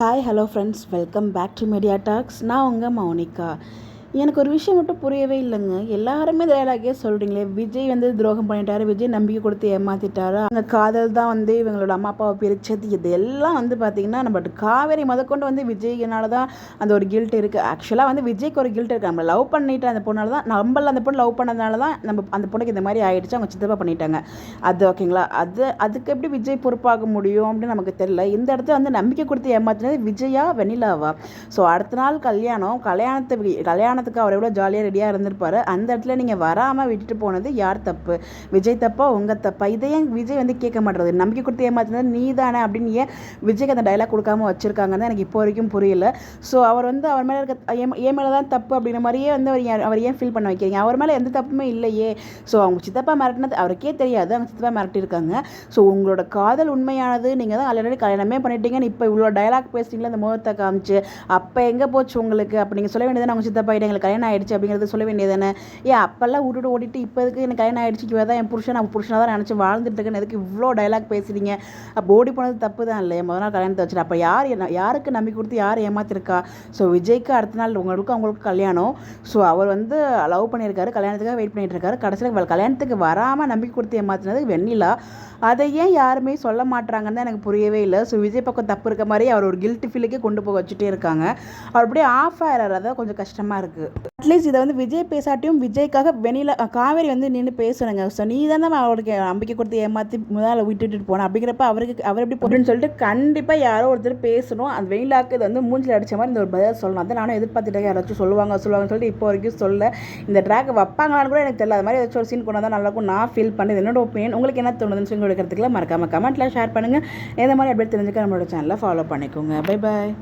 Hi hello friends, welcome back to Media Talks. நான் உங்கள் மௌனிகா. எனக்கு ஒரு விஷயம் மட்டும் புரியவே இல்லைங்க. எல்லாருமே டயலாகே சொல்கிறீங்களே, விஜய் வந்து துரோகம் பண்ணிட்டாரு, விஜய் நம்பிக்கை கொடுத்து ஏமாற்றிட்டாரு, அங்கே காதல் தான் வந்து இவங்களோட அம்மா அப்பாவை பிரிச்சது. இது எல்லாம் வந்து பார்த்திங்கன்னா நம்ம காவேரி முதற்கொண்டு வந்து விஜய்னால தான் அந்த ஒரு கில்ட் இருக்குது. ஆக்சுவலாக வந்து விஜய்க்கு ஒரு கில்ட் இருக்குது. நம்ம லவ் பண்ணிட்டு அந்த பொண்ணால் தான், நம்மள அந்த பொண்ணு லவ் பண்ணதுனால தான் நம்ம அந்த பொண்ணுக்கு இந்த மாதிரி ஆகிடுச்சு, அவங்க சித்தப்பா பண்ணிட்டாங்க. அது ஓகேங்களா? அதுக்கு எப்படி விஜய் பொறுப்பாக முடியும் அப்படின்னு நமக்கு தெரியல. இந்த இடத்துல வந்து நம்பிக்கை கொடுத்து ஏமாற்றினது விஜயா வெண்ணிலாவா? ஸோ அடுத்த நாள் கல்யாணத்துக்கு அவர் எவ்வளோ ஜாலியாக ரெடியாக இருந்திருப்பார். அந்த இடத்துல நீங்கள் வராமல் விட்டுட்டு போனது யார் தப்பு? விஜய் தப்பா உங்கள் தப்பா? இதையும் விஜய் வந்து கேட்க மாட்டேறது. நம்பிக்கை கொடுத்து ஏமாத்தினது நீ தானே அப்படின்னு ஏன் விஜய்க்கு அந்த டைலாக் கொடுக்காம வச்சுருக்காங்கன்னு எனக்கு இப்போ வரைக்கும் புரியல. ஸோ அவர் வந்து அவர் மேலே இருக்க என் மேலே தான் தப்பு அப்படின்ற மாதிரியே வந்து அவர் ஏன் ஃபீல் பண்ண வைக்கிறீங்க? அவர் மேலே எந்த தப்புமே இல்லையே. ஸோ அவங்க சித்தப்பா மிரட்டினது அவருக்கே தெரியாது, அவங்க சித்தப்பா மிரட்டியிருக்காங்க. ஸோ உங்களோட காதல் உண்மையானது, நீங்கள் தான் ஆல்ரெடி கல்யாணமே பண்ணிட்டீங்கன்னு இப்போ இவ்வளோ டைலாக் பேசுறீங்களா அந்த முகத்தை காமிச்சு? அப்போ எங்கே போச்சு உங்களுக்கு? அப்போ நீங்கள் சொல்ல வேண்டியதானே அவங்க சித்தப்பா எங்களுக்கு கல்யாணம் ஆகிடுச்சு அப்படிங்கிறது சொல்ல வேண்டியதானே? ஏன் அப்போல்லாம் விட்டுட்டு ஓடிட்டு இப்போ எதுக்கு எனக்கு கல்யாணம் ஆகிடுச்சு, இவ தான் என் புருஷன், நம்ம புருஷனாக தான் நினச்சி வாழ்ந்துட்டு இருக்கேன்னு எதுக்கு இவ்வளோ டைலாக் பேசுகிறீங்க? அப்போ ஓடி போனது தப்பு தான் இல்லையா? முதல் நாள் கல்யாணத்தை வச்சுட்டு அப்போ யாருக்கு நம்பிக்கை கொடுத்து யார் ஏமாத்திருக்கா? ஸோ விஜய்க்கு அடுத்த நாள் அவங்களுக்கு கல்யாணம். ஸோ அவர் வந்து லவ் பண்ணியிருக்காரு, கல்யாணத்துக்காக வெயிட் பண்ணிட்டு இருக்காரு. கடைசியில் கல்யாணத்துக்கு வராமல் நம்பிக்கை கொடுத்து ஏமாத்தினது வெண்ணிலா. அதை ஏன் யாருமே சொல்ல மாட்டாங்கன்னு தான் எனக்கு புரியவே இல்லை. ஸோ விஜய் பக்கம் தப்பு இருக்க மாதிரி அவர் ஒரு கில்ட் ஃபீலுக்கே கொண்டு போக வச்சுட்டே இருக்காங்க. அவர் அப்படியே ஆஃப் ஆகிறார். அதான் கொஞ்சம் கஷ்டமாக இருக்குது. அட்லீஸ்ட் இதை வந்து விஜய் பேசாட்டியும் விஜய்க்காக காவேரி வந்து நின்று பேசணுங்க. ஸோ நீ தானே அவருக்கு நம்பிக்கை கொடுத்து ஏமாற்றி முதல்ல விட்டுட்டு போனேன் அப்படிங்கிறப்ப அவர் எப்படி போட்டுன்னு சொல்லிட்டு கண்டிப்பாக யாரோ ஒருத்தர் பேசணும். அந்த வெயிலாக்கு இது வந்து மூஞ்சில் அடித்த மாதிரி இந்த ஒரு பதில் சொல்லணும். அதை நானும் எதிர்பார்த்துட்டேன். யாராச்சும் சொல்லுவாங்கன்னு சொல்லிட்டு இப்போ வரைக்கும் சொல்ல. இந்த ட்ராக் வைப்பாங்களான்னு கூட எனக்கு தெரியல. அது மாதிரி ஏதாச்சும் ஒரு சீன் கொண்டு வந்தால் நல்லாயிருக்கும் நான் ஃபீல் பண்ணது. என்னோட ஒப்பீனியன். உங்களுக்கு என்ன தோணுதுன்னு சொல்லி கொடுக்கறதுக்குலாம் மறக்காமல் கமெண்ட்டில் ஷேர் பண்ணுங்கள். இந்த மாதிரி அப்படியே தெரிஞ்சுக்க நம்மளோட சேனலை ஃபாலோ பண்ணிக்கோங்க. Bye bye.